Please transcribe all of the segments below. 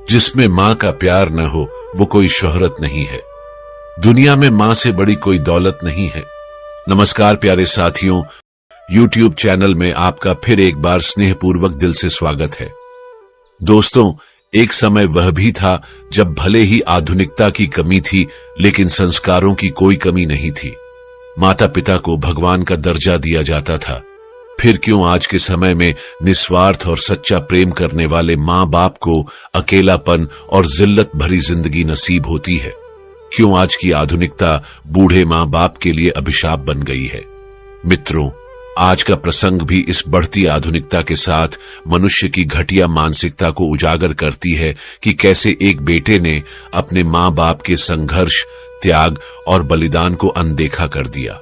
जिसमें माँ का प्यार न हो वो कोई शोहरत नहीं है। दुनिया में माँ से बड़ी कोई दौलत नहीं है। नमस्कार प्यारे साथियों, YouTube चैनल में आपका फिर एक बार स्नेहपूर्वक दिल से स्वागत है। दोस्तों, एक समय वह भी था जब भले ही आधुनिकता की कमी थी, लेकिन संस्कारों की कोई कमी नहीं थी। माता पिता को भगवान का दर्जा दिया जाता था। फिर क्यों आज के समय में निस्वार्थ और सच्चा प्रेम करने वाले माँ बाप को अकेलापन और जिल्लत भरी जिंदगी नसीब होती है? क्यों आज की आधुनिकता बूढ़े माँ बाप के लिए अभिशाप बन गई है? मित्रों, आज का प्रसंग भी इस बढ़ती आधुनिकता के साथ मनुष्य की घटिया मानसिकता को उजागर करती है कि कैसे एक बेटे ने अपने माँ बाप के संघर्ष, त्याग और बलिदान को अनदेखा कर दिया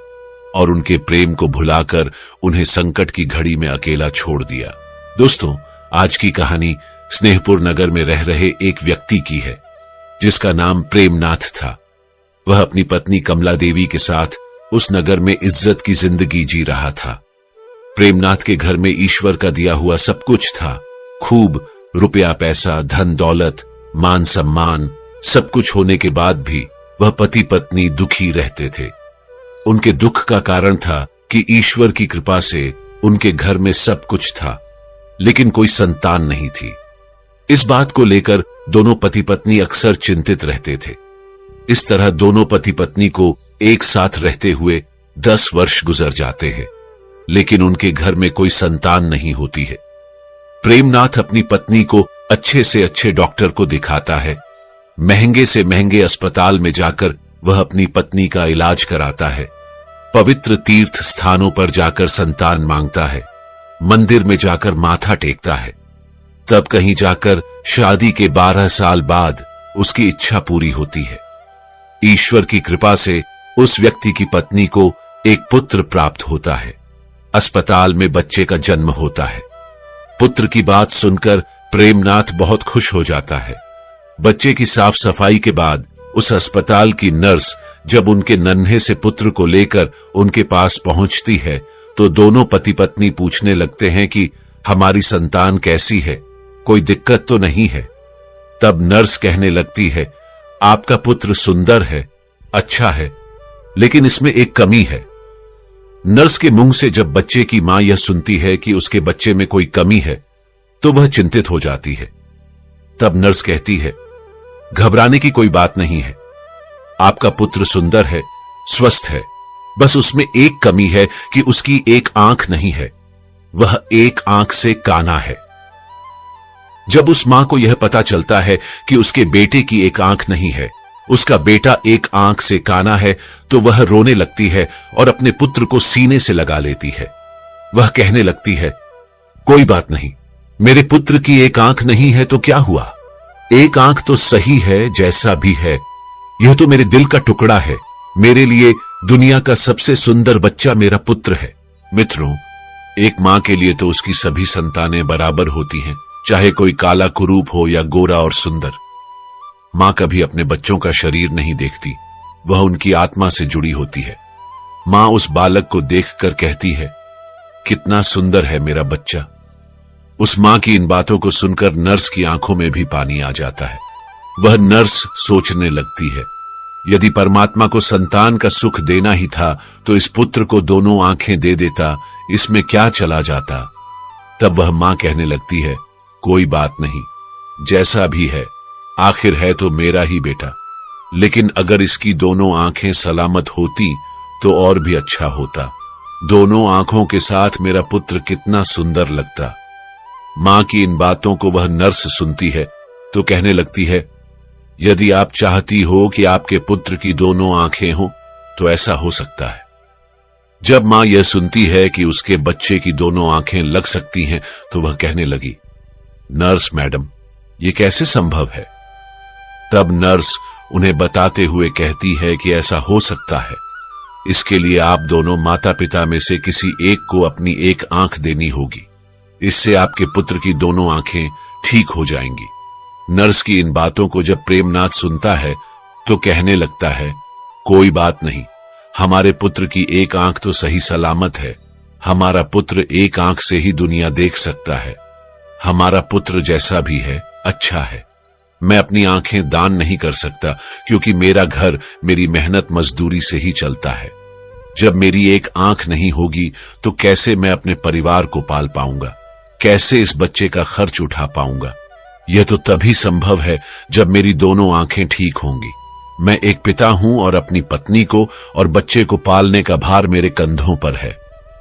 और उनके प्रेम को भुलाकर उन्हें संकट की घड़ी में अकेला छोड़ दिया। दोस्तों, आज की कहानी स्नेहपुर नगर में रह रहे एक व्यक्ति की है जिसका नाम प्रेमनाथ था। वह अपनी पत्नी कमला देवी के साथ उस नगर में इज्जत की जिंदगी जी रहा था। प्रेमनाथ के घर में ईश्वर का दिया हुआ सब कुछ था। खूब रुपया पैसा, धन दौलत, मान सम्मान, सब कुछ होने के बाद भी वह पति पत्नी दुखी रहते थे। उनके दुख का कारण था कि ईश्वर की कृपा से उनके घर में सब कुछ था, लेकिन कोई संतान नहीं थी। इस बात को लेकर दोनों पति पत्नी अक्सर चिंतित रहते थे। इस तरह दोनों पति पत्नी को एक साथ रहते हुए 10 वर्ष गुजर जाते हैं, लेकिन उनके घर में कोई संतान नहीं होती है। प्रेमनाथ अपनी पत्नी को अच्छे से अच्छे डॉक्टर को दिखाता है। महंगे से महंगे अस्पताल में जाकर वह अपनी पत्नी का इलाज कराता है। पवित्र तीर्थ स्थानों पर जाकर संतान मांगता है। मंदिर में जाकर माथा टेकता है। तब कहीं जाकर शादी के 12 साल बाद उसकी इच्छा पूरी होती है। ईश्वर की कृपा से उस व्यक्ति की पत्नी को एक पुत्र प्राप्त होता है। अस्पताल में बच्चे का जन्म होता है। पुत्र की बात सुनकर प्रेमनाथ बहुत खुश हो जाता है। बच्चे की साफ सफाई के बाद उस अस्पताल की नर्स जब उनके नन्हे से पुत्र को लेकर उनके पास पहुंचती है तो दोनों पति पत्नी पूछने लगते हैं कि हमारी संतान कैसी है, कोई दिक्कत तो नहीं है। तब नर्स कहने लगती है, आपका पुत्र सुंदर है, अच्छा है, लेकिन इसमें एक कमी है। नर्स के मुंह से जब बच्चे की मां यह सुनती है कि उसके बच्चे में कोई कमी है तो वह चिंतित हो जाती है। तब नर्स कहती है, घबराने की कोई बात नहीं है, आपका पुत्र सुंदर है, स्वस्थ है, बस उसमें एक कमी है कि उसकी एक आंख नहीं है, वह एक आंख से काना है। जब उस मां को यह पता चलता है कि उसके बेटे की एक आंख नहीं है, उसका बेटा एक आंख से काना है, तो वह रोने लगती है और अपने पुत्र को सीने से लगा लेती है। वह कहने लगती है, कोई बात नहीं, मेरे पुत्र की एक आंख नहीं है तो क्या हुआ, एक आंख तो सही है जैसा भी है। यह तो मेरे दिल का टुकड़ा है। मेरे लिए दुनिया का सबसे सुंदर बच्चा मेरा पुत्र है। मित्रों, एक मां के लिए तो उसकी सभी संतानें बराबर होती हैं, चाहे कोई काला कुरूप हो या गोरा और सुंदर। मां कभी अपने बच्चों का शरीर नहीं देखती, वह उनकी आत्मा से जुड़ी होती है। मां उस बालक को देखकर कहती है, कितना सुंदर है मेरा बच्चा। उस मां की इन बातों को सुनकर नर्स की आंखों में भी पानी आ जाता है। वह नर्स सोचने लगती है, यदि परमात्मा को संतान का सुख देना ही था तो इस पुत्र को दोनों आंखें दे देता, इसमें क्या चला जाता। तब वह मां कहने लगती है, कोई बात नहीं, जैसा भी है, आखिर है तो मेरा ही बेटा, लेकिन अगर इसकी दोनों आंखें सलामत होती तो और भी अच्छा होता। दोनों आंखों के साथ मेरा पुत्र कितना सुंदर लगता। मां की इन बातों को वह नर्स सुनती है तो कहने लगती है, यदि आप चाहती हो कि आपके पुत्र की दोनों आंखें हों तो ऐसा हो सकता है। जब मां यह सुनती है कि उसके बच्चे की दोनों आंखें लग सकती हैं तो वह कहने लगी, नर्स मैडम, यह कैसे संभव है। तब नर्स उन्हें बताते हुए कहती है कि ऐसा हो सकता है। इसके लिए आप दोनों माता पिता में से किसी एक को अपनी एक आंख देनी होगी। इससे आपके पुत्र की दोनों आंखें ठीक हो जाएंगी। नर्स की इन बातों को जब प्रेमनाथ सुनता है तो कहने लगता है, कोई बात नहीं, हमारे पुत्र की एक आंख तो सही सलामत है। हमारा पुत्र एक आंख से ही दुनिया देख सकता है। हमारा पुत्र जैसा भी है, अच्छा है। मैं अपनी आंखें दान नहीं कर सकता क्योंकि मेरा घर मेरी मेहनत मजदूरी से ही चलता है। जब मेरी एक आंख नहीं होगी तो कैसे मैं अपने परिवार को पाल पाऊंगा, कैसे इस बच्चे का खर्च उठा पाऊंगा। यह तो तभी संभव है जब मेरी दोनों आंखें ठीक होंगी। मैं एक पिता हूं और अपनी पत्नी को और बच्चे को पालने का भार मेरे कंधों पर है।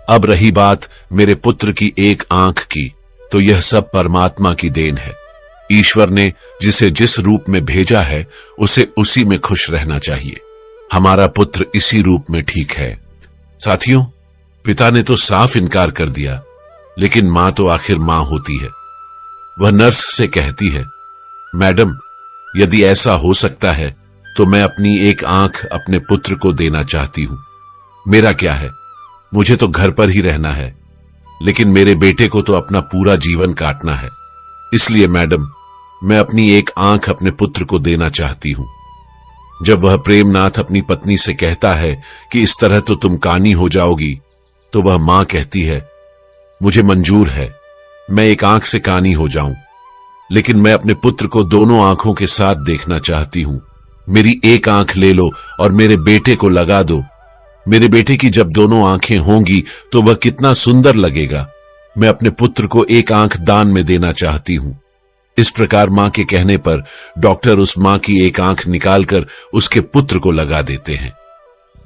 अब रही बात मेरे पुत्र की एक आंख की, तो यह सब परमात्मा की देन है। ईश्वर ने जिसे जिस रूप में भेजा है उसे उसी में खुश रहना चाहिए। हमारा पुत्र इसी रूप में ठीक है। साथियों, पिता ने तो साफ इनकार कर दिया, लेकिन मां तो आखिर मां होती है। वह नर्स से कहती है, मैडम, यदि ऐसा हो सकता है तो मैं अपनी एक आंख अपने पुत्र को देना चाहती हूं। मेरा क्या है, मुझे तो घर पर ही रहना है, लेकिन मेरे बेटे को तो अपना पूरा जीवन काटना है। इसलिए मैडम, मैं अपनी एक आंख अपने पुत्र को देना चाहती हूं। जब वह प्रेमनाथ अपनी पत्नी से कहता है कि इस तरह तो तुम कानी हो जाओगी, तो वह मां कहती है, मुझे मंजूर है, मैं एक आंख से कानी हो जाऊं, लेकिन मैं अपने पुत्र को दोनों आंखों के साथ देखना चाहती हूं। मेरी एक आंख ले लो और मेरे बेटे को लगा दो। मेरे बेटे की जब दोनों आंखें होंगी तो वह कितना सुंदर लगेगा। मैं अपने पुत्र को एक आंख दान में देना चाहती हूं। इस प्रकार मां के कहने पर डॉक्टर उस मां की एक आंख निकालकर उसके पुत्र को लगा देते हैं।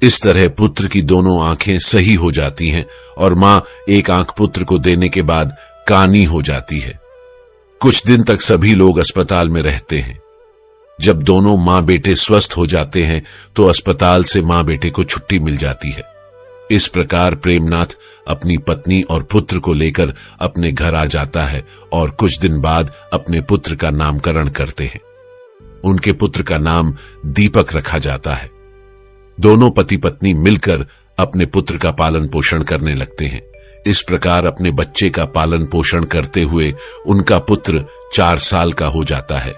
इस तरह पुत्र की दोनों आंखें सही हो जाती हैं और मां एक आंख पुत्र को देने के बाद कानी हो जाती है। कुछ दिन तक सभी लोग अस्पताल में रहते हैं। जब दोनों मां बेटे स्वस्थ हो जाते हैं तो अस्पताल से मां बेटे को छुट्टी मिल जाती है। इस प्रकार प्रेमनाथ अपनी पत्नी और पुत्र को लेकर अपने घर आ जाता है और कुछ दिन बाद अपने पुत्र का नामकरण करते हैं। उनके पुत्र का नाम दीपक रखा जाता है। दोनों पति पत्नी मिलकर अपने पुत्र का पालन पोषण करने लगते हैं। इस प्रकार अपने बच्चे का पालन पोषण करते हुए उनका पुत्र 4 साल का हो जाता है।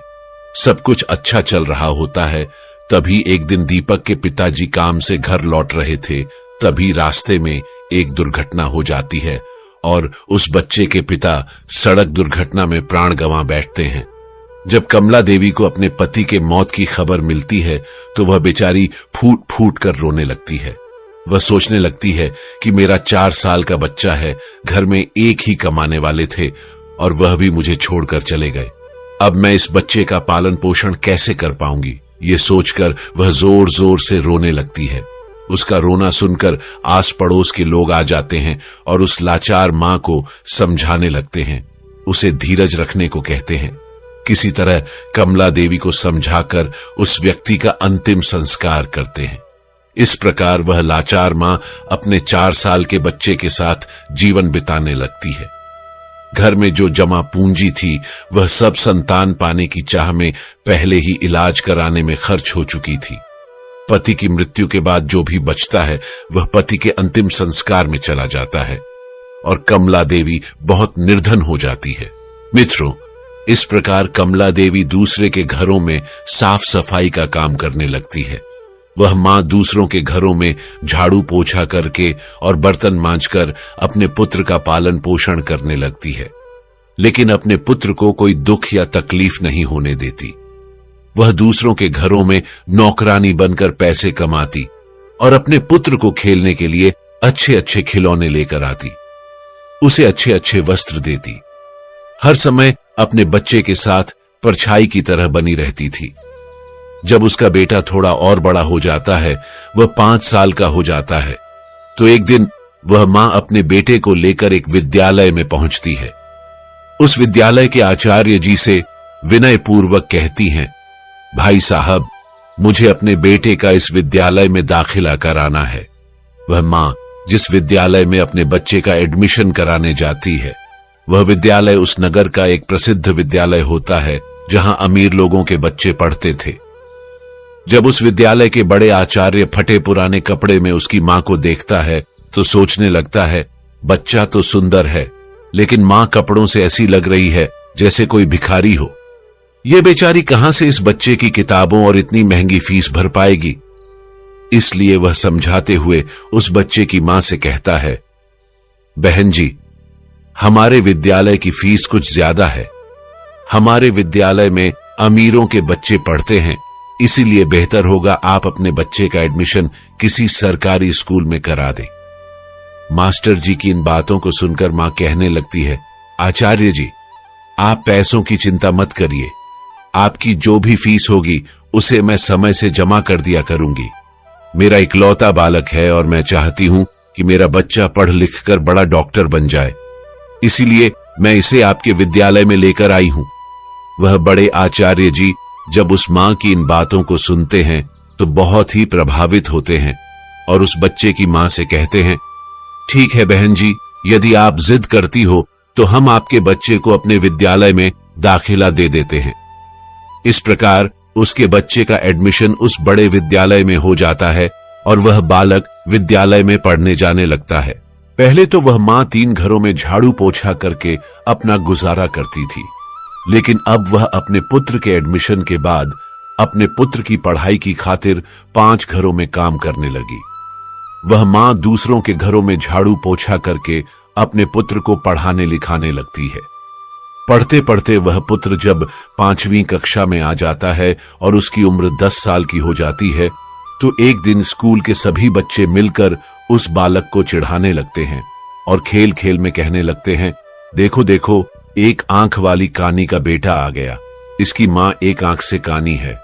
सब कुछ अच्छा चल रहा होता है। तभी एक दिन दीपक के पिताजी काम से घर लौट रहे थे। तभी रास्ते में एक दुर्घटना हो जाती है और उस बच्चे के पिता सड़क दुर्घटना में प्राण गंवा बैठते हैं। जब कमला देवी को अपने पति के मौत की खबर मिलती है तो वह बेचारी फूट फूट कर रोने लगती है। वह सोचने लगती है कि मेरा 4 साल का बच्चा है, घर में एक ही कमाने वाले थे और वह भी मुझे छोड़कर चले गए। अब मैं इस बच्चे का पालन पोषण कैसे कर पाऊंगी, ये सोचकर वह जोर जोर से रोने लगती है। उसका रोना सुनकर आस पड़ोस के लोग आ जाते हैं और उस लाचार मां को समझाने लगते हैं, उसे धीरज रखने को कहते हैं। किसी तरह कमला देवी को समझाकर उस व्यक्ति का अंतिम संस्कार करते हैं। इस प्रकार वह लाचार मां अपने 4 साल के बच्चे के साथ जीवन बिताने लगती है। घर में जो जमा पूंजी थी वह सब संतान पाने की चाह में पहले ही इलाज कराने में खर्च हो चुकी थी। पति की मृत्यु के बाद जो भी बचता है वह पति के अंतिम संस्कार में चला जाता है और कमला देवी बहुत निर्धन हो जाती है। मित्रों, इस प्रकार कमला देवी दूसरे के घरों में साफ सफाई का काम करने लगती है। वह मां दूसरों के घरों में झाड़ू पोछा करके और बर्तन मांजकर अपने पुत्र का पालन पोषण करने लगती है, लेकिन अपने पुत्र को कोई दुख या तकलीफ नहीं होने देती। वह दूसरों के घरों में नौकरानी बनकर पैसे कमाती और अपने पुत्र को खेलने के लिए अच्छे अच्छे खिलौने लेकर आती, उसे अच्छे अच्छे वस्त्र देती, हर समय अपने बच्चे के साथ परछाई की तरह बनी रहती थी। जब उसका बेटा थोड़ा और बड़ा हो जाता है, वह 5 साल का हो जाता है, तो एक दिन वह मां अपने बेटे को लेकर एक विद्यालय में पहुंचती है। उस विद्यालय के आचार्य जी से विनय पूर्वक कहती हैं, भाई साहब, मुझे अपने बेटे का इस विद्यालय में दाखिला कराना है। वह मां जिस विद्यालय में अपने बच्चे का एडमिशन कराने जाती है, वह विद्यालय उस नगर का एक प्रसिद्ध विद्यालय होता है जहां अमीर लोगों के बच्चे पढ़ते थे। जब उस विद्यालय के बड़े आचार्य फटे पुराने कपड़े में उसकी मां को देखता है तो सोचने लगता है, बच्चा तो सुंदर है, लेकिन मां कपड़ों से ऐसी लग रही है जैसे कोई भिखारी हो। यह बेचारी कहां से इस बच्चे की किताबों और इतनी महंगी फीस भर पाएगी। इसलिए वह समझाते हुए उस बच्चे की मां से कहता है, बहन जी, हमारे विद्यालय की फीस कुछ ज्यादा है। हमारे विद्यालय में अमीरों के बच्चे पढ़ते हैं, इसीलिए बेहतर होगा आप अपने बच्चे का एडमिशन किसी सरकारी स्कूल में करा दें। मास्टर जी की इन बातों को सुनकर मां कहने लगती है, आचार्य जी, आप पैसों की चिंता मत करिए, आपकी जो भी फीस होगी उसे मैं समय से जमा कर दिया करूंगी। मेरा इकलौता बालक है और मैं चाहती हूं कि मेरा बच्चा पढ़ लिख कर बड़ा डॉक्टर बन जाए, इसीलिए मैं इसे आपके विद्यालय में लेकर आई हूं। वह बड़े आचार्य जी जब उस मां की इन बातों को सुनते हैं तो बहुत ही प्रभावित होते हैं और उस बच्चे की मां से कहते हैं, ठीक है बहन जी, यदि आप जिद करती हो तो हम आपके बच्चे को अपने विद्यालय में दाखिला दे देते हैं। इस प्रकार उसके बच्चे का एडमिशन उस बड़े विद्यालय में हो जाता है और वह बालक विद्यालय में पढ़ने जाने लगता है। पहले तो वह मां 3 घरों में झाड़ू पोछा करके अपना गुजारा करती थी, लेकिन अब वह अपने पुत्र के एडमिशन के बाद अपने पुत्र की पढ़ाई की खातिर 5 घरों में काम करने लगी। वह मां दूसरों के घरों में झाड़ू पोछा करके अपने पुत्र को पढ़ाने लिखाने लगती है। पढ़ते पढ़ते वह पुत्र जब 5वीं कक्षा में आ जाता है और उसकी उम्र 10 साल की हो जाती है, तो एक दिन स्कूल के सभी बच्चे मिलकर उस बालक को चिढ़ाने लगते हैं और खेल खेल में कहने लगते हैं, देखो देखो, एक आंख वाली कानी का बेटा आ गया, इसकी मां एक आंख से कानी है।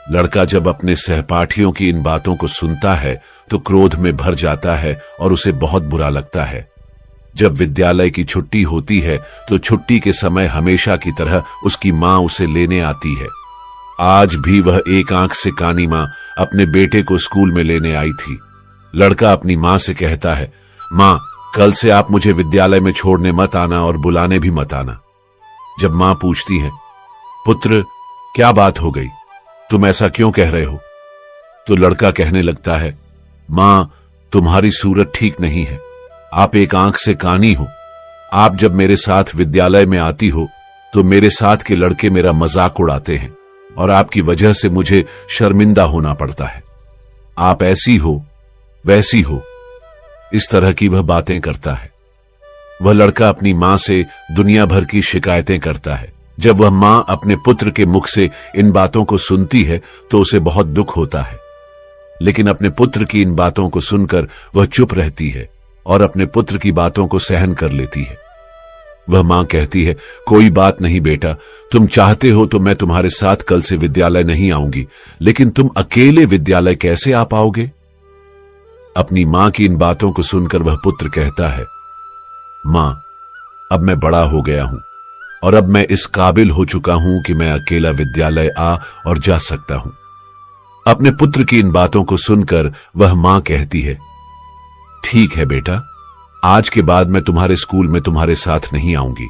लड़का जब अपने सहपाठियों की इन बातों को सुनता है तो क्रोध में भर जाता है और उसे बहुत बुरा लगता है। जब विद्यालय की छुट्टी होती है तो छुट्टी के समय हमेशा की तरह उसकी मां उसे लेने आती है। आज भी वह एक आंख से कानी मां अपने बेटे को स्कूल में लेने आई थी। लड़का अपनी मां से कहता है, मां, कल से आप मुझे विद्यालय में छोड़ने मत आना और बुलाने भी मत आना। जब मां पूछती है, पुत्र क्या बात हो गई, तुम ऐसा क्यों कह रहे हो, तो लड़का कहने लगता है, मां, तुम्हारी सूरत ठीक नहीं है, आप एक आंख से कानी हो। आप जब मेरे साथ विद्यालय में आती हो तो मेरे साथ के लड़के मेरा मजाक उड़ाते हैं और आपकी वजह से मुझे शर्मिंदा होना पड़ता है। आप ऐसी हो वैसी हो, इस तरह की वह बातें करता है। वह लड़का अपनी मां से दुनिया भर की शिकायतें करता है। जब वह मां अपने पुत्र के मुख से इन बातों को सुनती है तो उसे बहुत दुख होता है, लेकिन अपने पुत्र की इन बातों को सुनकर वह चुप रहती है और अपने पुत्र की बातों को सहन कर लेती है। वह मां कहती है, कोई बात नहीं बेटा, तुम चाहते हो तो मैं तुम्हारे साथ कल से विद्यालय नहीं आऊंगी, लेकिन तुम अकेले विद्यालय कैसे आ पाओगे? अपनी मां की इन बातों को सुनकर वह पुत्र कहता है, मां, अब मैं बड़ा हो गया हूं और अब मैं इस काबिल हो चुका हूं कि मैं अकेला विद्यालय आ और जा सकता हूं। अपने पुत्र की इन बातों को सुनकर वह मां कहती है, ठीक है बेटा, आज के बाद मैं तुम्हारे स्कूल में तुम्हारे साथ नहीं आऊंगी,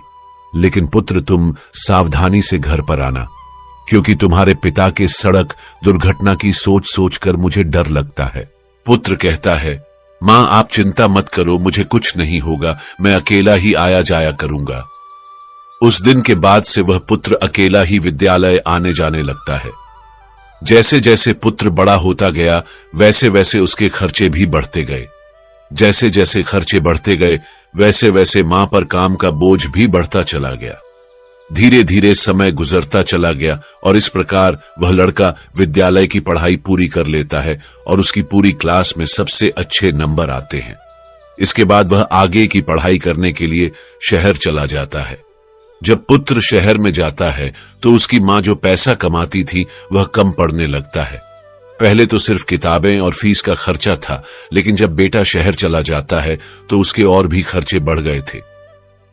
लेकिन पुत्र तुम सावधानी से घर पर आना, क्योंकि तुम्हारे पिता के सड़क दुर्घटना की सोच सोचकर मुझे डर लगता है। पुत्र कहता है, मां, आप चिंता मत करो, मुझे कुछ नहीं होगा, मैं अकेला ही आया जाया करूंगा। उस दिन के बाद से वह पुत्र अकेला ही विद्यालय आने जाने लगता है। जैसे जैसे पुत्र बड़ा होता गया वैसे वैसे उसके खर्चे भी बढ़ते गए। जैसे जैसे खर्चे बढ़ते गए वैसे वैसे मां पर काम का बोझ भी बढ़ता चला गया। धीरे धीरे समय गुजरता चला गया और इस प्रकार वह लड़का विद्यालय की पढ़ाई पूरी कर लेता है और उसकी पूरी क्लास में सबसे अच्छे नंबर आते हैं। इसके बाद वह आगे की पढ़ाई करने के लिए शहर चला जाता है। जब पुत्र शहर में जाता है तो उसकी मां जो पैसा कमाती थी वह कम पड़ने लगता है। पहले तो सिर्फ किताबें और फीस का खर्चा था, लेकिन जब बेटा शहर चला जाता है तो उसके और भी खर्चे बढ़ गए थे।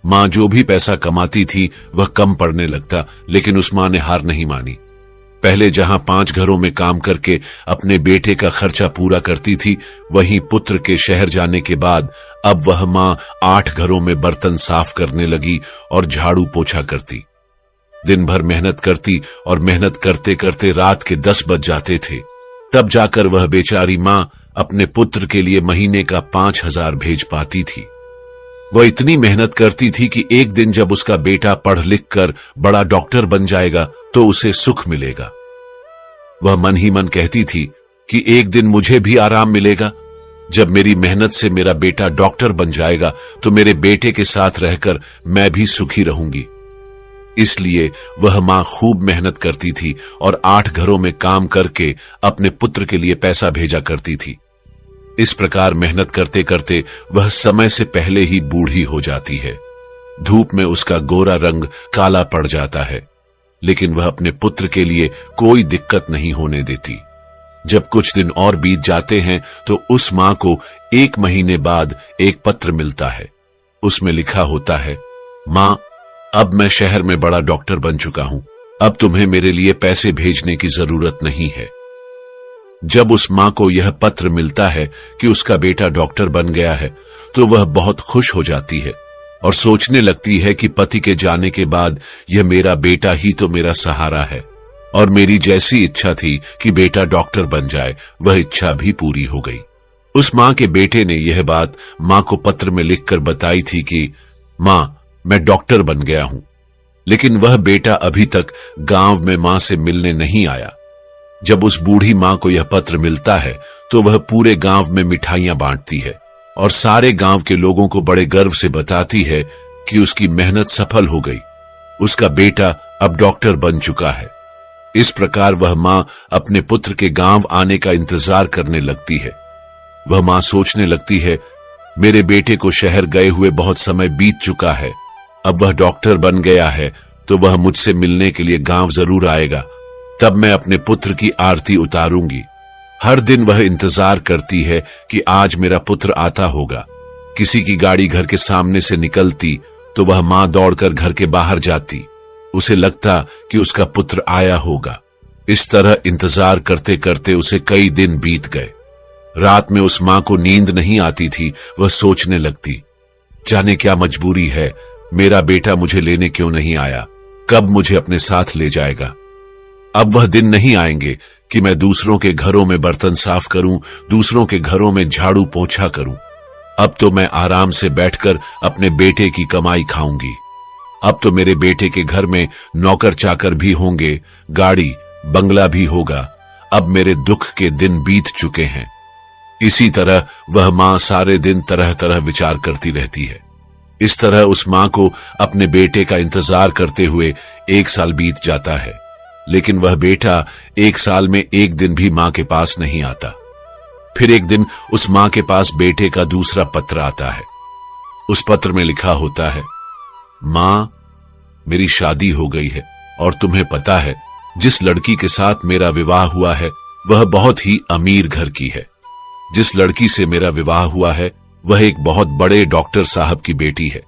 मां जो भी पैसा कमाती थी वह कम पड़ने लगता, लेकिन उस मां ने हार नहीं मानी। पहले जहां 5 घरों में काम करके अपने बेटे का खर्चा पूरा करती थी, वहीं पुत्र के शहर जाने के बाद अब वह मां 8 घरों में बर्तन साफ करने लगी और झाड़ू पोछा करती। दिन भर मेहनत करती और मेहनत करते करते रात के 10 बज जाते थे। तब जाकर वह बेचारी मां अपने पुत्र के लिए महीने का 5,000 भेज पाती थी। वह इतनी मेहनत करती थी कि एक दिन जब उसका बेटा पढ़ लिख कर बड़ा डॉक्टर बन जाएगा तो उसे सुख मिलेगा। वह मन ही मन कहती थी कि एक दिन मुझे भी आराम मिलेगा। जब मेरी मेहनत से मेरा बेटा डॉक्टर बन जाएगा तो मेरे बेटे के साथ रहकर मैं भी सुखी रहूंगी। इसलिए वह मां खूब मेहनत करती थी और 8 घरों में काम करके अपने पुत्र के लिए पैसा भेजा करती थी। इस प्रकार मेहनत करते करते वह समय से पहले ही बूढ़ी हो जाती है। धूप में उसका गोरा रंग काला पड़ जाता है, लेकिन वह अपने पुत्र के लिए कोई दिक्कत नहीं होने देती। जब कुछ दिन और बीत जाते हैं तो उस मां को 1 महीने बाद एक पत्र मिलता है। उसमें लिखा होता है, मां, अब मैं शहर में बड़ा डॉक्टर बन चुका हूं, अब तुम्हें मेरे लिए पैसे भेजने की जरूरत नहीं है। जब उस मां को यह पत्र मिलता है कि उसका बेटा डॉक्टर बन गया है, तो वह बहुत खुश हो जाती है और सोचने लगती है कि पति के जाने के बाद यह मेरा बेटा ही तो मेरा सहारा है, और मेरी जैसी इच्छा थी कि बेटा डॉक्टर बन जाए, वह इच्छा भी पूरी हो गई। उस मां के बेटे ने यह बात मां को पत्र में लिखकर बताई थी कि मां, मैं डॉक्टर बन गया हूं। लेकिन वह बेटा अभी तक गांव में मां से मिलने नहीं आया। जब उस बूढ़ी मां को यह पत्र मिलता है तो वह पूरे गांव में मिठाइयां बांटती है और सारे गांव के लोगों को बड़े गर्व से बताती है कि उसकी मेहनत सफल हो गई, उसका बेटा अब डॉक्टर बन चुका है। इस प्रकार वह मां अपने पुत्र के गांव आने का इंतजार करने लगती है। वह मां सोचने लगती है, मेरे बेटे को शहर गए हुए बहुत समय बीत चुका है, अब वह डॉक्टर बन गया है तो वह मुझसे मिलने के लिए गांव जरूर आएगा, तब मैं अपने पुत्र की आरती उतारूंगी। हर दिन वह इंतजार करती है कि आज मेरा पुत्र आता होगा। किसी की गाड़ी घर के सामने से निकलती तो वह मां दौड़कर घर के बाहर जाती। उसे लगता कि उसका पुत्र आया होगा। इस तरह इंतजार करते करते उसे कई दिन बीत गए। रात में उस मां को नींद नहीं आती थी। वह सोचने लगती, जाने क्या मजबूरी है, मेरा बेटा मुझे लेने क्यों नहीं आया, कब मुझे अपने साथ ले जाएगा। अब वह दिन नहीं आएंगे कि मैं दूसरों के घरों में बर्तन साफ करूं, दूसरों के घरों में झाड़ू पोंछा करूं। अब तो मैं आराम से बैठकर अपने बेटे की कमाई खाऊंगी। अब तो मेरे बेटे के घर में नौकर चाकर भी होंगे, गाड़ी बंगला भी होगा। अब मेरे दुख के दिन बीत चुके हैं। इसी तरह वह मां सारे दिन तरह तरह विचार करती रहती है। इस तरह उस मां को अपने बेटे का इंतजार करते हुए 1 साल बीत जाता है, लेकिन वह बेटा 1 साल में 1 दिन भी मां के पास नहीं आता। फिर एक दिन उस मां के पास बेटे का दूसरा पत्र आता है। उस पत्र में लिखा होता है, मां, मेरी शादी हो गई है और तुम्हें पता है जिस लड़की के साथ मेरा विवाह हुआ है वह बहुत ही अमीर घर की है। जिस लड़की से मेरा विवाह हुआ है वह एक बहुत बड़े डॉक्टर साहब की बेटी है।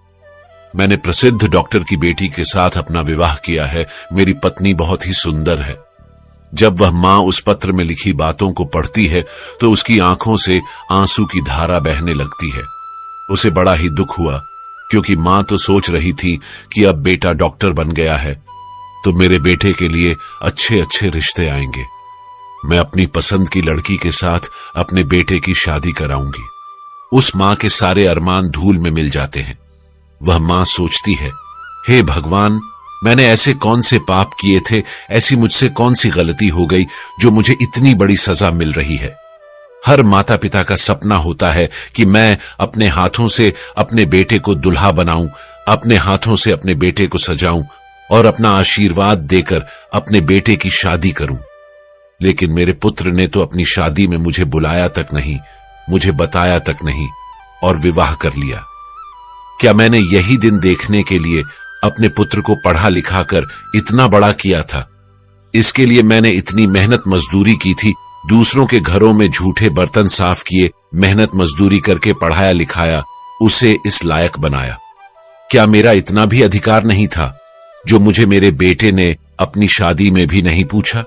मैंने प्रसिद्ध डॉक्टर की बेटी के साथ अपना विवाह किया है। मेरी पत्नी बहुत ही सुंदर है। जब वह मां उस पत्र में लिखी बातों को पढ़ती है तो उसकी आंखों से आंसू की धारा बहने लगती है। उसे बड़ा ही दुख हुआ, क्योंकि मां तो सोच रही थी कि अब बेटा डॉक्टर बन गया है तो मेरे बेटे के लिए अच्छे अच्छे रिश्ते आएंगे। मैं अपनी पसंद की लड़की के साथ अपने बेटे की शादी कराऊंगी। उस मां के सारे अरमान धूल में मिल जाते हैं। वह मां सोचती है, हे भगवान, मैंने ऐसे कौन से पाप किए थे, ऐसी मुझसे कौन सी गलती हो गई जो मुझे इतनी बड़ी सजा मिल रही है। हर माता पिता का सपना होता है कि मैं अपने हाथों से अपने बेटे को दुल्हा बनाऊं, अपने हाथों से अपने बेटे को सजाऊं और अपना आशीर्वाद देकर अपने बेटे की शादी करूं। लेकिन मेरे पुत्र ने तो अपनी शादी में मुझे बुलाया तक नहीं, मुझे बताया तक नहीं और विवाह कर लिया। क्या मैंने यही दिन देखने के लिए अपने पुत्र को पढ़ा लिखा कर इतना बड़ा किया था? इसके लिए मैंने इतनी मेहनत मजदूरी की थी, दूसरों के घरों में झूठे बर्तन साफ किए, मेहनत मजदूरी करके पढ़ाया लिखाया, उसे इस लायक बनाया। क्या मेरा इतना भी अधिकार नहीं था जो मुझे मेरे बेटे ने अपनी शादी में भी नहीं पूछा?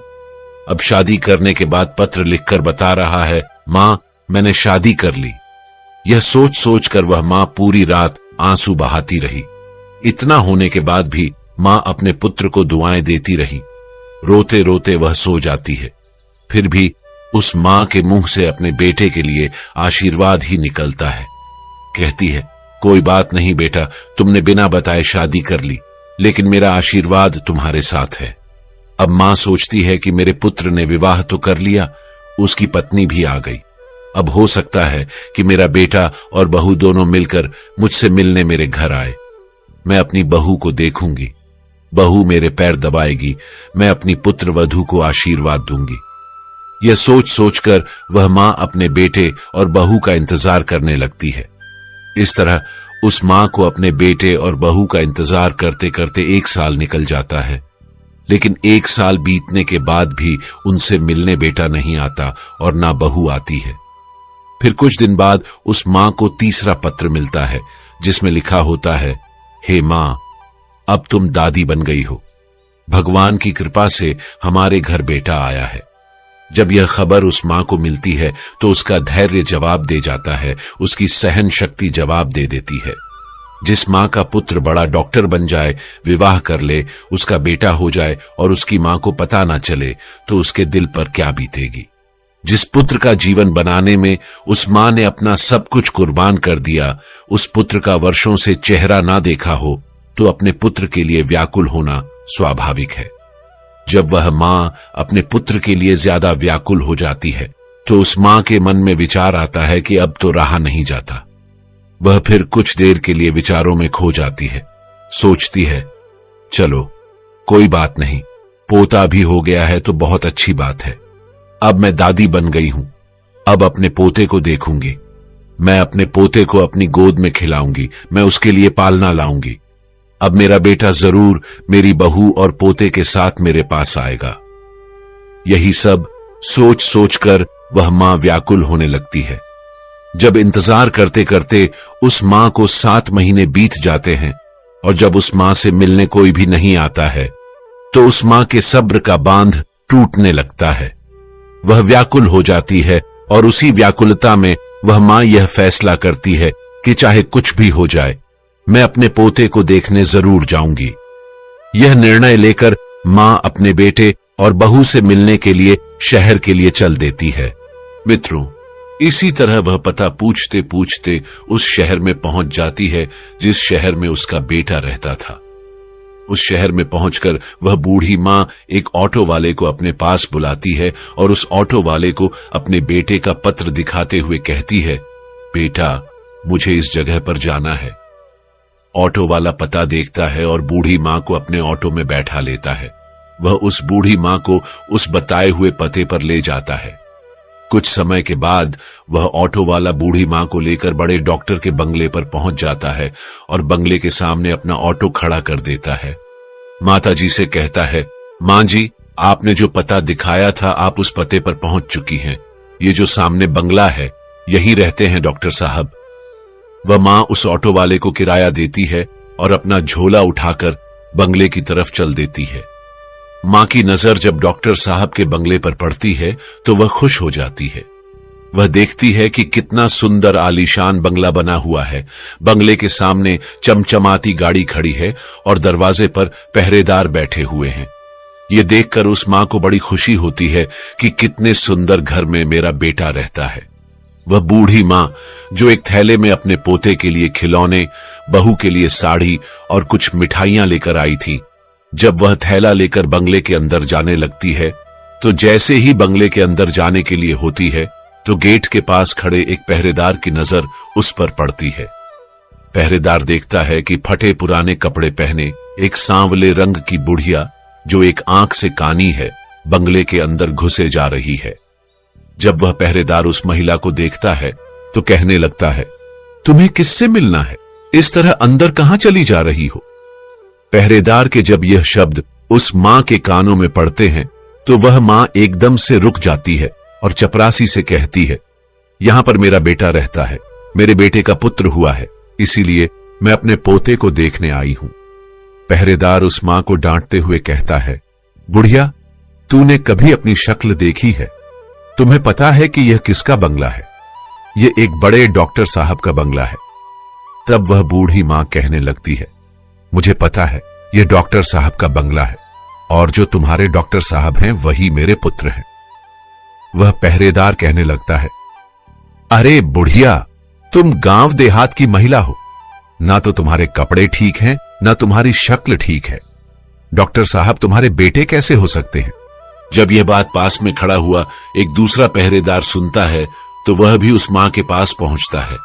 अब शादी करने के बाद पत्र लिखकर बता रहा है, मां, मैंने शादी कर ली। यह सोच सोच कर वह मां पूरी रात आंसू बहाती रही। इतना होने के बाद भी मां अपने पुत्र को दुआएं देती रही। रोते रोते वह सो जाती है। फिर भी उस मां के मुंह से अपने बेटे के लिए आशीर्वाद ही निकलता है। कहती है, कोई बात नहीं बेटा, तुमने बिना बताए शादी कर ली, लेकिन मेरा आशीर्वाद तुम्हारे साथ है। अब मां सोचती है कि मेरे पुत्र ने विवाह तो कर लिया, उसकी पत्नी भी आ गई। अब हो सकता है कि मेरा बेटा और बहू दोनों मिलकर मुझसे मिलने मेरे घर आए। मैं अपनी बहू को देखूंगी। बहू मेरे पैर दबाएगी, मैं अपनी पुत्र वधू को आशीर्वाद दूंगी। यह सोच सोचकर वह मां अपने बेटे और बहू का इंतजार करने लगती है। इस तरह उस मां को अपने बेटे और बहू का इंतजार करते करते 1 साल निकल जाता है। लेकिन 1 साल बीतने के बाद भी उनसे मिलने बेटा नहीं आता और ना बहू आती है। फिर कुछ दिन बाद उस मां को तीसरा पत्र मिलता है, जिसमें लिखा होता है, हे मां, अब तुम दादी बन गई हो। भगवान की कृपा से हमारे घर बेटा आया है। जब यह खबर उस मां को मिलती है तो उसका धैर्य जवाब दे जाता है, उसकी सहन शक्ति जवाब दे देती है। जिस मां का पुत्र बड़ा डॉक्टर बन जाए, विवाह कर ले, उसका बेटा हो जाए और उसकी मां को पता ना चले तो उसके दिल पर क्या बीतेगी। जिस पुत्र का जीवन बनाने में उस मां ने अपना सब कुछ कुर्बान कर दिया, उस पुत्र का वर्षों से चेहरा ना देखा हो तो अपने पुत्र के लिए व्याकुल होना स्वाभाविक है। जब वह मां अपने पुत्र के लिए ज्यादा व्याकुल हो जाती है तो उस मां के मन में विचार आता है कि अब तो रहा नहीं जाता। वह फिर कुछ देर के लिए विचारों में खो जाती है। सोचती है, चलो कोई बात नहीं, पोता भी हो गया है तो बहुत अच्छी बात है। अब मैं दादी बन गई हूं, अब अपने पोते को देखूंगी। मैं अपने पोते को अपनी गोद में खिलाऊंगी, मैं उसके लिए पालना लाऊंगी। अब मेरा बेटा जरूर मेरी बहू और पोते के साथ मेरे पास आएगा। यही सब सोच सोचकर वह मां व्याकुल होने लगती है। जब इंतजार करते करते उस मां को 7 महीने बीत जाते हैं और जब उस मां से मिलने कोई भी नहीं आता है तो उस मां के सब्र का बांध टूटने लगता है। वह व्याकुल हो जाती है और उसी व्याकुलता में वह मां यह फैसला करती है कि चाहे कुछ भी हो जाए, मैं अपने पोते को देखने जरूर जाऊंगी। यह निर्णय लेकर मां अपने बेटे और बहू से मिलने के लिए शहर के लिए चल देती है। मित्रों, इसी तरह वह पता पूछते पूछते उस शहर में पहुंच जाती है जिस शहर में उसका बेटा रहता था। उस शहर में पहुंचकर वह बूढ़ी मां एक ऑटो वाले को अपने पास बुलाती है और उस ऑटो वाले को अपने बेटे का पत्र दिखाते हुए कहती है, बेटा, मुझे इस जगह पर जाना है। ऑटो वाला पता देखता है और बूढ़ी मां को अपने ऑटो में बैठा लेता है। वह उस बूढ़ी मां को उस बताए हुए पते पर ले जाता है। कुछ समय के बाद वह ऑटो वाला बूढ़ी मां को लेकर बड़े डॉक्टर के बंगले पर पहुंच जाता है और बंगले के सामने अपना ऑटो खड़ा कर देता है। माता जी से कहता है, मां जी, आपने जो पता दिखाया था आप उस पते पर पहुंच चुकी हैं। ये जो सामने बंगला है, यहीं रहते हैं डॉक्टर साहब। वह मां उस ऑटो वाले को किराया देती है और अपना झोला उठाकर बंगले की तरफ चल देती है। मां की नजर जब डॉक्टर साहब के बंगले पर पड़ती है तो वह खुश हो जाती है। वह देखती है कि कितना सुंदर आलीशान बंगला बना हुआ है। बंगले के सामने चमचमाती गाड़ी खड़ी है और दरवाजे पर पहरेदार बैठे हुए हैं। ये देखकर उस मां को बड़ी खुशी होती है कि कितने सुंदर घर में मेरा बेटा रहता है। वह बूढ़ी मां जो एक थैले में अपने पोते के लिए खिलौने, बहू के लिए साड़ी और कुछ मिठाइयां लेकर आई थी, जब वह थैला लेकर बंगले के अंदर जाने लगती है तो जैसे ही बंगले के अंदर जाने के लिए होती है तो गेट के पास खड़े एक पहरेदार की नजर उस पर पड़ती है। पहरेदार देखता है कि फटे पुराने कपड़े पहने एक सांवले रंग की बुढ़िया जो एक आंख से कानी है, बंगले के अंदर घुसे जा रही है। जब वह पहरेदार उस महिला को देखता है तो कहने लगता है, तुम्हें किससे मिलना है? इस तरह अंदर कहां चली जा रही हो? पहरेदार के जब यह शब्द उस मां के कानों में पड़ते हैं तो वह मां एकदम से रुक जाती है और चपरासी से कहती है, यहां पर मेरा बेटा रहता है, मेरे बेटे का पुत्र हुआ है, इसीलिए मैं अपने पोते को देखने आई हूं। पहरेदार उस मां को डांटते हुए कहता है, बुढ़िया, तूने कभी अपनी शक्ल देखी है? तुम्हें पता है कि यह किसका बंगला है? यह एक बड़े डॉक्टर साहब का बंगला है। तब वह बूढ़ी मां कहने लगती है, मुझे पता है यह डॉक्टर साहब का बंगला है और जो तुम्हारे डॉक्टर साहब हैं वही मेरे पुत्र हैं। वह पहरेदार कहने लगता है, अरे बुढ़िया, तुम गांव देहात की महिला हो, ना तो तुम्हारे कपड़े ठीक हैं ना तुम्हारी शक्ल ठीक है। डॉक्टर साहब तुम्हारे बेटे कैसे हो सकते हैं? जब यह बात पास में खड़ा हुआ एक दूसरा पहरेदार सुनता है तो वह भी उस मां के पास पहुंचता है।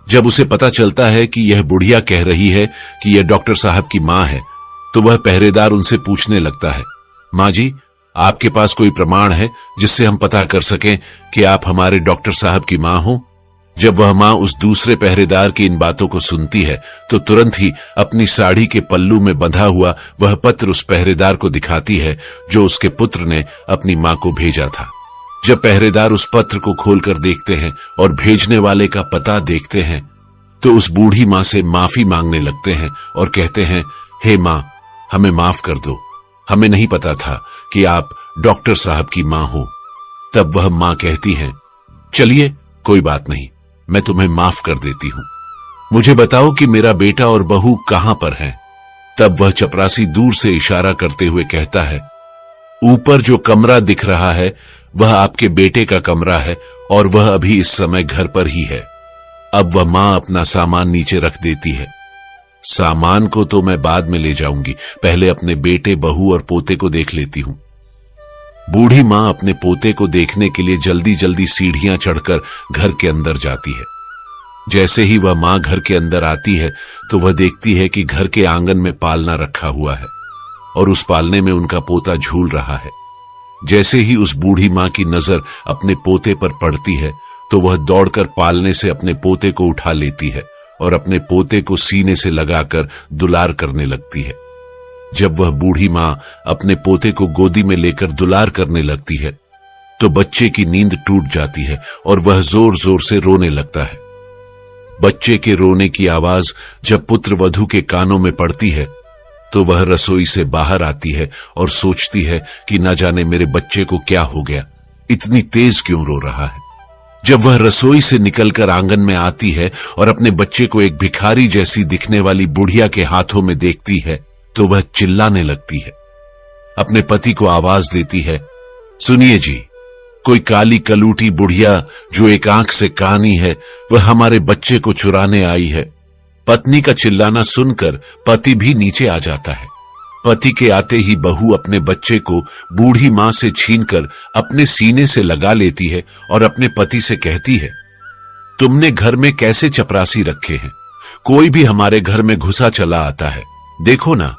जब उसे पता चलता है कि यह बुढ़िया कह रही है कि यह डॉक्टर साहब की मां है तो वह पहरेदार उनसे पूछने लगता है, माँ जी, आपके पास कोई प्रमाण है जिससे हम पता कर सकें कि आप हमारे डॉक्टर साहब की माँ हो? जब वह माँ उस दूसरे पहरेदार की इन बातों को सुनती है तो तुरंत ही अपनी साड़ी के पल्लू में बंधा हुआ वह पत्र उस पहरेदार को दिखाती है जो उसके पुत्र ने अपनी माँ को भेजा था। जब पहरेदार उस पत्र को खोलकर देखते हैं और भेजने वाले का पता देखते हैं तो उस बूढ़ी माँ से माफी मांगने लगते हैं और कहते हैं, हे माँ, हमें माफ कर दो, हमें नहीं पता था कि आप डॉक्टर साहब की माँ हो। तब वह माँ कहती है, चलिए कोई बात नहीं, मैं तुम्हें माफ कर देती हूं, मुझे बताओ कि मेरा बेटा और बहू कहां पर हैं। तब वह चपरासी दूर से इशारा करते हुए कहता है, ऊपर जो कमरा दिख रहा है वह आपके बेटे का कमरा है और वह अभी इस समय घर पर ही है। अब वह मां अपना सामान नीचे रख देती है। सामान को तो मैं बाद में ले जाऊंगी, पहले अपने बेटे, बहू और पोते को देख लेती हूं। बूढ़ी मां अपने पोते को देखने के लिए जल्दी जल्दी सीढ़ियां चढ़कर घर के अंदर जाती है। जैसे ही वह मां घर के अंदर आती है तो वह देखती है कि घर के आंगन में पालना रखा हुआ है और उस पालने में उनका पोता झूल रहा है। जैसे ही उस बूढ़ी मां की नजर अपने पोते पर पड़ती है तो वह दौड़कर पालने से अपने पोते को उठा लेती है और अपने पोते को सीने से लगाकर दुलार करने लगती है। जब वह बूढ़ी मां अपने पोते को गोदी में लेकर दुलार करने लगती है तो बच्चे की नींद टूट जाती है और वह जोर जोर से रोने लगता है। बच्चे के रोने की आवाज जब पुत्र वधू के कानों में पड़ती है तो वह रसोई से बाहर आती है और सोचती है कि न जाने मेरे बच्चे को क्या हो गया, इतनी तेज क्यों रो रहा है। जब वह रसोई से निकलकर आंगन में आती है और अपने बच्चे को एक भिखारी जैसी दिखने वाली बुढ़िया के हाथों में देखती है तो वह चिल्लाने लगती है। अपने पति को आवाज देती है, सुनिए जी, कोई काली कलूटी बुढ़िया जो एक आंख से कानी है वह हमारे बच्चे को चुराने आई है। पत्नी का चिल्लाना सुनकर पति भी नीचे आ जाता है। पति के आते ही बहू अपने बच्चे को बूढ़ी मां से छीनकर अपने सीने से लगा लेती है और अपने पति से कहती है, तुमने घर में कैसे चपरासी रखे हैं? कोई भी हमारे घर में घुसा चला आता है, देखो ना,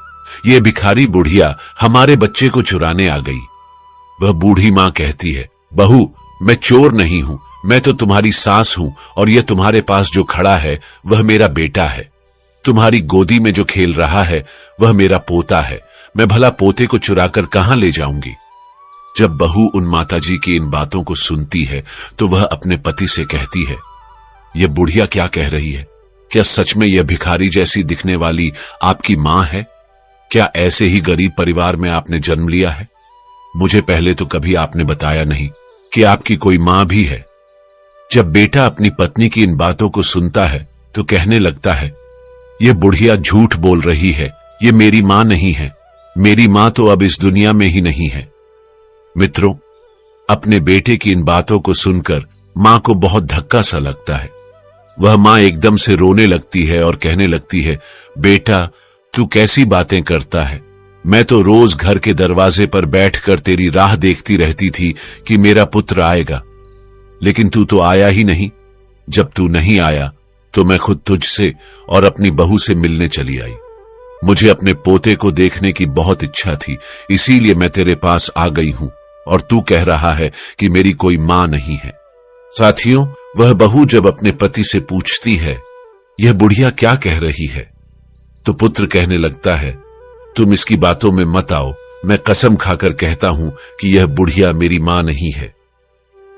ये भिखारी बुढ़िया हमारे बच्चे को चुराने आ गई। वह बूढ़ी मां कहती है, बहू, मैं चोर नहीं हूं, मैं तो तुम्हारी सास हूं और यह तुम्हारे पास जो खड़ा है वह मेरा बेटा है। तुम्हारी गोदी में जो खेल रहा है वह मेरा पोता है। मैं भला पोते को चुराकर कहां ले जाऊंगी? जब बहू उन माताजी की इन बातों को सुनती है तो वह अपने पति से कहती है, यह बुढ़िया क्या कह रही है? क्या सच में यह भिखारी जैसी दिखने वाली आपकी मां है? क्या ऐसे ही गरीब परिवार में आपने जन्म लिया है? मुझे पहले तो कभी आपने बताया नहीं कि आपकी कोई मां भी है। जब बेटा अपनी पत्नी की इन बातों को सुनता है तो कहने लगता है, यह बुढ़िया झूठ बोल रही है, यह मेरी मां नहीं है, मेरी मां तो अब इस दुनिया में ही नहीं है। मित्रों, अपने बेटे की इन बातों को सुनकर मां को बहुत धक्का सा लगता है। वह मां एकदम से रोने लगती है और कहने लगती है, बेटा, तू कैसी बातें करता है? मैं तो रोज घर के दरवाजे पर बैठकर तेरी राह देखती रहती थी कि मेरा पुत्र आएगा, लेकिन तू तो आया ही नहीं। जब तू नहीं आया तो मैं खुद तुझसे और अपनी बहू से मिलने चली आई। मुझे अपने पोते को देखने की बहुत इच्छा थी, इसीलिए मैं तेरे पास आ गई हूं और तू कह रहा है कि मेरी कोई मां नहीं है। साथियों, वह बहू जब अपने पति से पूछती है, यह बुढ़िया क्या कह रही है, तो पुत्र कहने लगता है, तुम इसकी बातों में मत आओ, मैं कसम खाकर कहता हूं कि यह बुढ़िया मेरी मां नहीं है।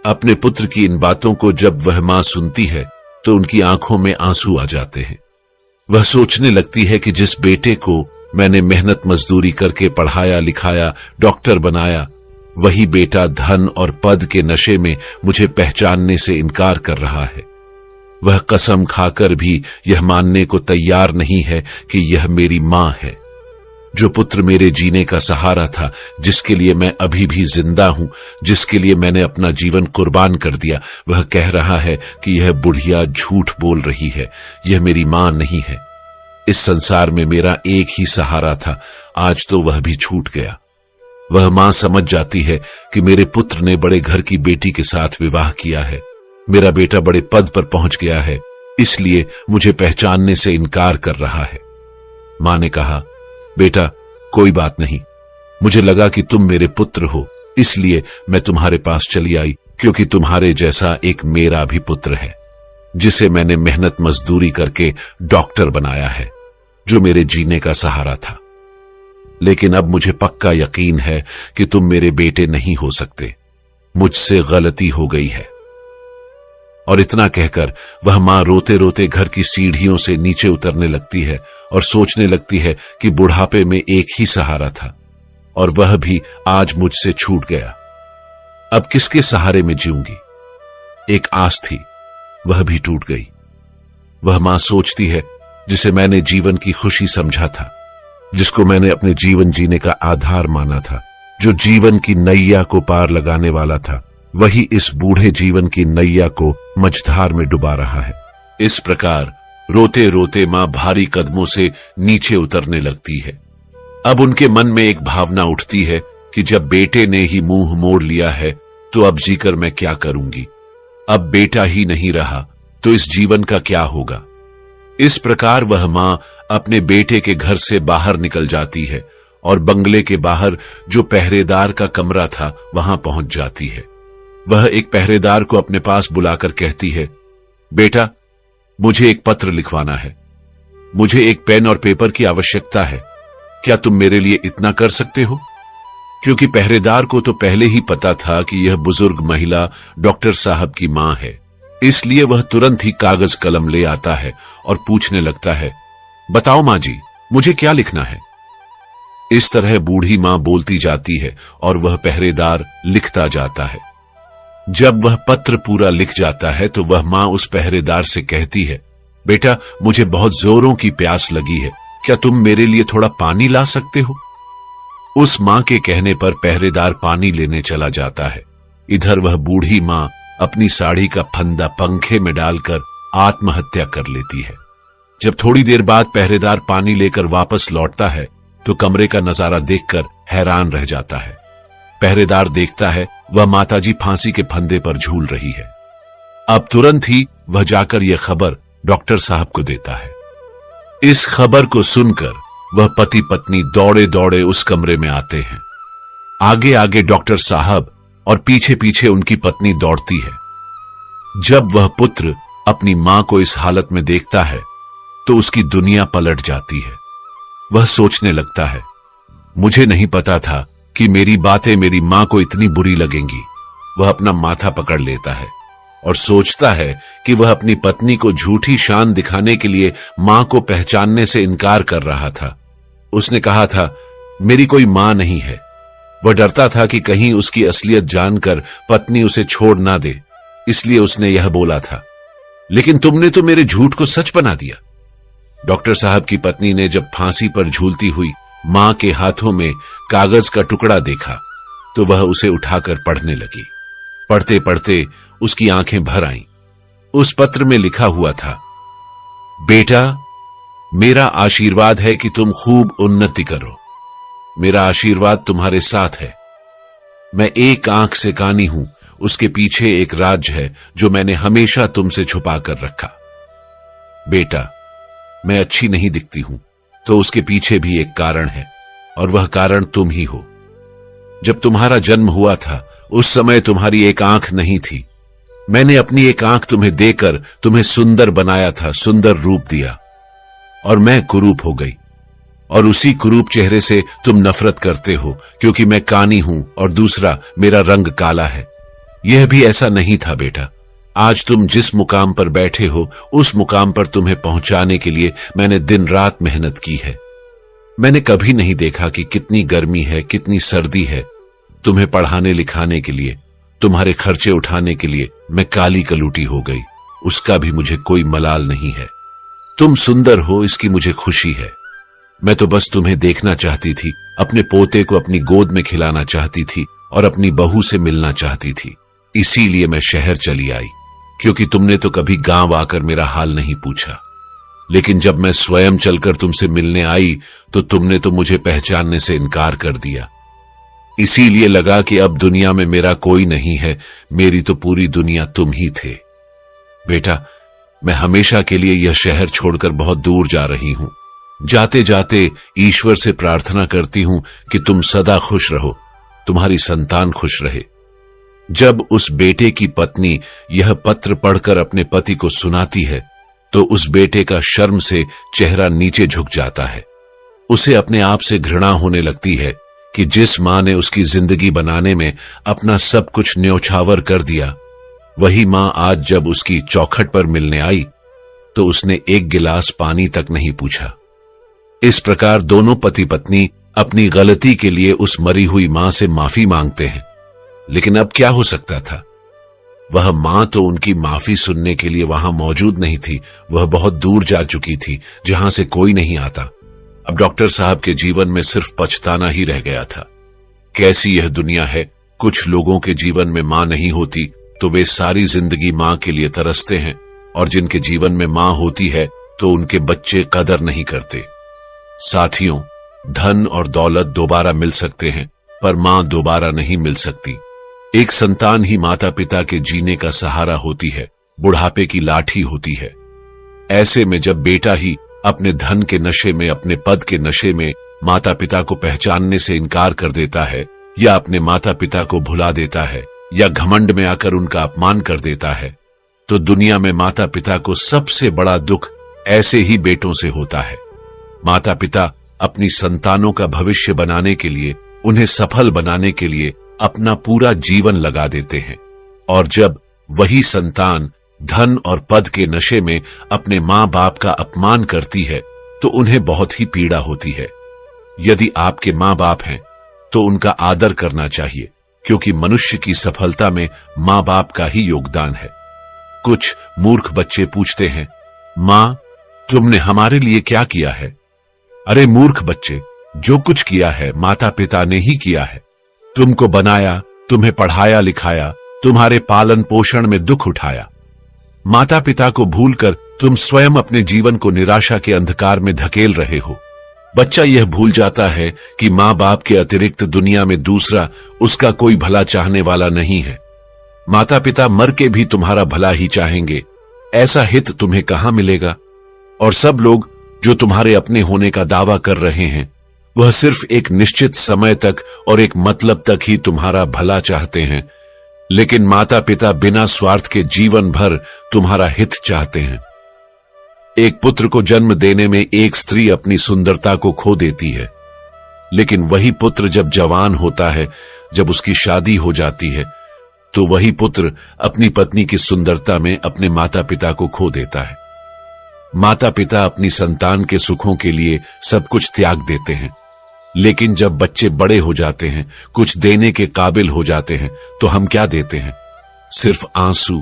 अपने पुत्र की इन बातों को जब वह मां सुनती है तो उनकी आंखों में आंसू आ जाते हैं। वह सोचने लगती है कि जिस बेटे को मैंने मेहनत मजदूरी करके पढ़ाया लिखाया, डॉक्टर बनाया, वही बेटा धन और पद के नशे में मुझे पहचानने से इनकार कर रहा है। वह कसम खाकर भी यह मानने को तैयार नहीं है कि यह मेरी मां है। जो पुत्र मेरे जीने का सहारा था, जिसके लिए मैं अभी भी जिंदा हूं, जिसके लिए मैंने अपना जीवन कुर्बान कर दिया, वह कह रहा है कि यह बुढ़िया झूठ बोल रही है, यह मेरी मां नहीं है। इस संसार में मेरा एक ही सहारा था, आज तो वह भी छूट गया। वह मां समझ जाती है कि मेरे पुत्र ने बड़े घर की बेटी के साथ विवाह किया है, मेरा बेटा बड़े पद पर पहुंच गया है, इसलिए मुझे पहचानने से इनकार कर रहा है। मां ने कहा, बेटा, कोई बात नहीं, मुझे लगा कि तुम मेरे पुत्र हो, इसलिए मैं तुम्हारे पास चली आई, क्योंकि तुम्हारे जैसा एक मेरा भी पुत्र है, जिसे मैंने मेहनत मजदूरी करके डॉक्टर बनाया है, जो मेरे जीने का सहारा था। लेकिन अब मुझे पक्का यकीन है कि तुम मेरे बेटे नहीं हो सकते, मुझसे गलती हो गई है। और इतना कहकर वह मां रोते रोते घर की सीढ़ियों से नीचे उतरने लगती है और सोचने लगती है कि बुढ़ापे में एक ही सहारा था, और वह भी आज मुझसे छूट गया। अब किसके सहारे में जीऊंगी? एक आस थी, वह भी टूट गई। वह मां सोचती है, जिसे मैंने जीवन की खुशी समझा था, जिसको मैंने अपने जीवन जीने का आधार माना था, जो जीवन की नैया को पार लगाने वाला था, वही इस बूढ़े जीवन की नैया को मझधार में डुबा रहा है। इस प्रकार रोते रोते मां भारी कदमों से नीचे उतरने लगती है। अब उनके मन में एक भावना उठती है कि जब बेटे ने ही मुंह मोड़ लिया है, तो अब जीकर मैं क्या करूंगी? अब बेटा ही नहीं रहा तो इस जीवन का क्या होगा? इस प्रकार वह मां अपने बेटे के घर से बाहर निकल जाती है और बंगले के बाहर जो पहरेदार का कमरा था वहां पहुंच जाती है। वह एक पहरेदार को अपने पास बुलाकर कहती है, बेटा, मुझे एक पत्र लिखवाना है, मुझे एक पेन और पेपर की आवश्यकता है, क्या तुम मेरे लिए इतना कर सकते हो? क्योंकि पहरेदार को तो पहले ही पता था कि यह बुजुर्ग महिला डॉक्टर साहब की मां है, इसलिए वह तुरंत ही कागज कलम ले आता है और पूछने लगता है, बताओ मां जी, मुझे क्या लिखना है? इस तरह बूढ़ी मां बोलती जाती है और वह पहरेदार लिखता जाता है। जब वह पत्र पूरा लिख जाता है तो वह मां उस पहरेदार से कहती है, बेटा, मुझे बहुत जोरों की प्यास लगी है, क्या तुम मेरे लिए थोड़ा पानी ला सकते हो? उस मां के कहने पर पहरेदार पानी लेने चला जाता है। इधर वह बूढ़ी मां अपनी साड़ी का फंदा पंखे में डालकर आत्महत्या कर लेती है। जब थोड़ी देर बाद पहरेदार पानी लेकर वापस लौटता है तो कमरे का नजारा देखकर हैरान रह जाता है। पहरेदार देखता है वह माताजी फांसी के फंदे पर झूल रही है। अब तुरंत ही वह जाकर यह खबर डॉक्टर साहब को देता है। इस खबर को सुनकर वह पति पत्नी दौड़े दौड़े उस कमरे में आते हैं। आगे आगे डॉक्टर साहब और पीछे पीछे उनकी पत्नी दौड़ती है। जब वह पुत्र अपनी मां को इस हालत में देखता है तो उसकी दुनिया पलट जाती है। वह सोचने लगता है, मुझे नहीं पता था कि मेरी बातें मेरी मां को इतनी बुरी लगेंगी। वह अपना माथा पकड़ लेता है और सोचता है कि वह अपनी पत्नी को झूठी शान दिखाने के लिए मां को पहचानने से इनकार कर रहा था। उसने कहा था, मेरी कोई मां नहीं है। वह डरता था कि कहीं उसकी असलियत जानकर पत्नी उसे छोड़ ना दे, इसलिए उसने यह बोला था। लेकिन तुमने तो मेरे झूठ को सच बना दिया। डॉक्टर साहब की पत्नी ने जब फांसी पर झूलती हुई मां के हाथों में कागज का टुकड़ा देखा तो वह उसे उठाकर पढ़ने लगी। पढ़ते पढ़ते उसकी आंखें भर आईं। उस पत्र में लिखा हुआ था, बेटा, मेरा आशीर्वाद है कि तुम खूब उन्नति करो। मेरा आशीर्वाद तुम्हारे साथ है। मैं एक आंख से कानी हूं, उसके पीछे एक राज है जो मैंने हमेशा तुमसे छुपा कर रखा। बेटा, मैं अच्छी नहीं दिखती हूं तो उसके पीछे भी एक कारण है, और वह कारण तुम ही हो। जब तुम्हारा जन्म हुआ था उस समय तुम्हारी एक आंख नहीं थी। मैंने अपनी एक आंख तुम्हें देकर तुम्हें सुंदर बनाया था, सुंदर रूप दिया, और मैं कुरूप हो गई। और उसी कुरूप चेहरे से तुम नफरत करते हो क्योंकि मैं कानी हूं और दूसरा मेरा रंग काला है। यह भी ऐसा नहीं था बेटा। आज तुम जिस मुकाम पर बैठे हो उस मुकाम पर तुम्हें पहुंचाने के लिए मैंने दिन रात मेहनत की है। मैंने कभी नहीं देखा कि कितनी गर्मी है, कितनी सर्दी है। तुम्हें पढ़ाने लिखाने के लिए, तुम्हारे खर्चे उठाने के लिए मैं काली कलूटी हो गई। उसका भी मुझे कोई मलाल नहीं है। तुम सुंदर हो इसकी मुझे खुशी है। मैं तो बस तुम्हें देखना चाहती थी, अपने पोते को अपनी गोद में खिलाना चाहती थी और अपनी बहू से मिलना चाहती थी। इसीलिए मैं शहर चली आई, क्योंकि तुमने तो कभी गांव आकर मेरा हाल नहीं पूछा। लेकिन जब मैं स्वयं चलकर तुमसे मिलने आई तो तुमने तो मुझे पहचानने से इनकार कर दिया। इसीलिए लगा कि अब दुनिया में मेरा कोई नहीं है, मेरी तो पूरी दुनिया तुम ही थे। बेटा, मैं हमेशा के लिए यह शहर छोड़कर बहुत दूर जा रही हूं। जाते जाते ईश्वर से प्रार्थना करती हूं कि तुम सदा खुश रहो, तुम्हारी संतान खुश रहे। जब उस बेटे की पत्नी यह पत्र पढ़कर अपने पति को सुनाती है तो उस बेटे का शर्म से चेहरा नीचे झुक जाता है। उसे अपने आप से घृणा होने लगती है कि जिस मां ने उसकी जिंदगी बनाने में अपना सब कुछ न्योछावर कर दिया, वही मां आज जब उसकी चौखट पर मिलने आई तो उसने एक गिलास पानी तक नहीं पूछा। इस प्रकार दोनों पति पत्नी अपनी गलती के लिए उस मरी हुई मां से माफी मांगते हैं। लेकिन अब क्या हो सकता था? वह मां तो उनकी माफी सुनने के लिए वहां मौजूद नहीं थी, वह बहुत दूर जा चुकी थी जहां से कोई नहीं आता। अब डॉक्टर साहब के जीवन में सिर्फ पछताना ही रह गया था। कैसी यह दुनिया है, कुछ लोगों के जीवन में मां नहीं होती तो वे सारी जिंदगी मां के लिए तरसते हैं, और जिनके जीवन में मां होती है तो उनके बच्चे कदर नहीं करते। साथियों, धन और दौलत दोबारा मिल सकते हैं पर मां दोबारा नहीं मिल सकती। एक संतान ही माता पिता के जीने का सहारा होती है, बुढ़ापे की लाठी होती है। ऐसे में जब बेटा ही अपने धन के नशे में, अपने पद के नशे में माता पिता को पहचानने से इनकार कर देता है, या अपने माता पिता को भुला देता है, या घमंड में आकर उनका अपमान कर देता है, तो दुनिया में माता पिता को सबसे बड़ा दुख ऐसे ही बेटों से होता है। माता पिता अपनी संतानों का भविष्य बनाने के लिए, उन्हें सफल बनाने के लिए अपना पूरा जीवन लगा देते हैं, और जब वही संतान धन और पद के नशे में अपने मां बाप का अपमान करती है तो उन्हें बहुत ही पीड़ा होती है। यदि आपके मां बाप हैं तो उनका आदर करना चाहिए, क्योंकि मनुष्य की सफलता में मां बाप का ही योगदान है। कुछ मूर्ख बच्चे पूछते हैं, मां तुमने हमारे लिए क्या किया है? अरे मूर्ख बच्चे, जो कुछ किया है माता पिता ने ही किया है। तुमको बनाया, तुम्हें पढ़ाया लिखाया, तुम्हारे पालन पोषण में दुख उठाया। माता पिता को भूलकर तुम स्वयं अपने जीवन को निराशा के अंधकार में धकेल रहे हो। बच्चा यह भूल जाता है कि मां बाप के अतिरिक्त दुनिया में दूसरा उसका कोई भला चाहने वाला नहीं है। माता पिता मर के भी तुम्हारा भला ही चाहेंगे, ऐसा हित तुम्हें कहां मिलेगा? और सब लोग जो तुम्हारे अपने होने का दावा कर रहे हैं, वह सिर्फ एक निश्चित समय तक और एक मतलब तक ही तुम्हारा भला चाहते हैं। लेकिन माता पिता बिना स्वार्थ के जीवन भर तुम्हारा हित चाहते हैं। एक पुत्र को जन्म देने में एक स्त्री अपनी सुंदरता को खो देती है, लेकिन वही पुत्र जब जवान होता है, जब उसकी शादी हो जाती है, तो वही पुत्र अपनी पत्नी की सुंदरता में अपने माता पिता को खो देता है। माता पिता अपनी संतान के सुखों के लिए सब कुछ त्याग देते हैं, लेकिन जब बच्चे बड़े हो जाते हैं, कुछ देने के काबिल हो जाते हैं, तो हम क्या देते हैं? सिर्फ आंसू,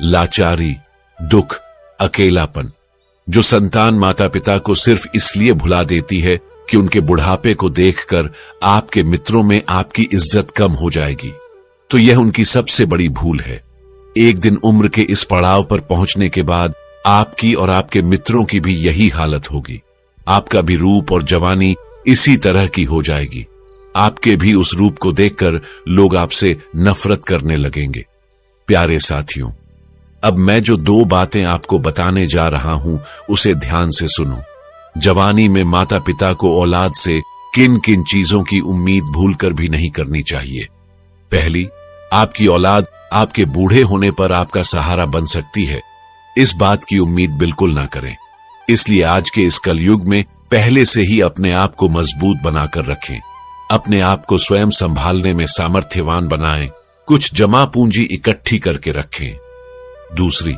लाचारी, दुख, अकेलापन, जो संतान माता पिता को सिर्फ इसलिए भुला देती है कि उनके बुढ़ापे को देखकर आपके मित्रों में आपकी इज्जत कम हो जाएगी। तो यह उनकी सबसे बड़ी भूल है। एक दिन उम्र के इस पड़ाव पर पहुंचने के बाद आपकी और आपके मित्रों की भी यही हालत होगी। आपका भी रूप और जवानी इसी तरह की हो जाएगी। आपके भी उस रूप को देखकर लोग आपसे नफरत करने लगेंगे। प्यारे साथियों, अब मैं जो दो बातें आपको बताने जा रहा हूं, उसे ध्यान से सुनो। जवानी में माता पिता को औलाद से किन किन चीजों की उम्मीद भूलकर भी नहीं करनी चाहिए। पहली, आपकी औलाद आपके बूढ़े होने पर आपका सहारा बन सकती है, इस बात की उम्मीद बिल्कुल ना करें। इसलिए आज के इस कलयुग में पहले से ही अपने आप को मजबूत बनाकर रखें। अपने आप को स्वयं संभालने में सामर्थ्यवान बनाएं, कुछ जमा पूंजी इकट्ठी करके रखें। दूसरी,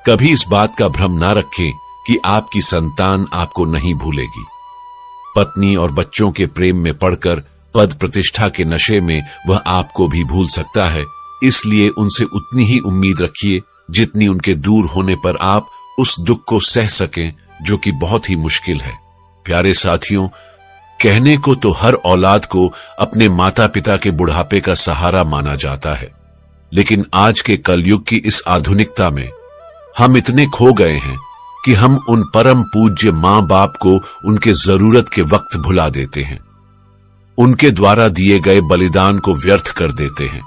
कभी इस बात का भ्रम ना रखें कि आपकी संतान आपको नहीं भूलेगी। पत्नी और बच्चों के प्रेम में पड़कर पद प्रतिष्ठा के नशे में वह आपको भी भूल सकता है। इसलिए उनसे उतनी ही उम्मीद रखिए जितनी उनके दूर होने पर आप उस दुख को सह सकें, जो कि बहुत ही मुश्किल है। प्यारे साथियों, कहने को तो हर औलाद को अपने माता पिता के बुढ़ापे का सहारा माना जाता है, लेकिन आज के कलयुग की इस आधुनिकता में हम इतने खो गए हैं कि हम उन परम पूज्य मां बाप को उनके जरूरत के वक्त भुला देते हैं, उनके द्वारा दिए गए बलिदान को व्यर्थ कर देते हैं।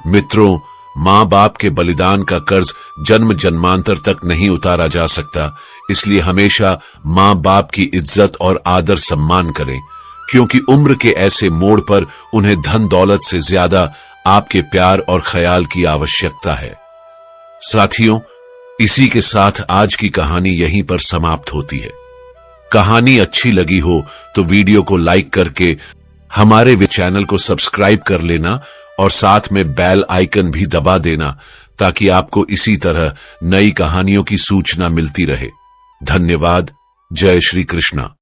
मित्रों, माँ बाप के बलिदान का कर्ज जन्म जन्मांतर तक नहीं उतारा जा सकता, इसलिए हमेशा माँ बाप की इज्जत और आदर सम्मान करें, क्योंकि उम्र के ऐसे मोड़ पर उन्हें धन दौलत से ज्यादा आपके प्यार और ख्याल की आवश्यकता है। साथियों, इसी के साथ आज की कहानी यहीं पर समाप्त होती है। कहानी अच्छी लगी हो तो वीडियो को लाइक करके हमारे चैनल को सब्सक्राइब कर लेना और साथ में बेल आइकन भी दबा देना, ताकि आपको इसी तरह नई कहानियों की सूचना मिलती रहे। धन्यवाद। जय श्री कृष्णा।